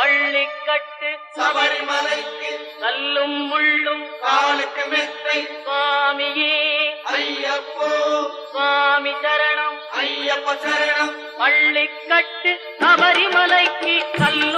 பள்ளிக்கட்டு சபரிமலைக்கு கல்லும் முள்ளும் காலுக்கு மெத்தை சுவாமியே ஐயப்போ சுவாமி சரணம் ஐயப்ப சரணம் பள்ளிக்கட்டு சபரிமலைக்கு கல்லும்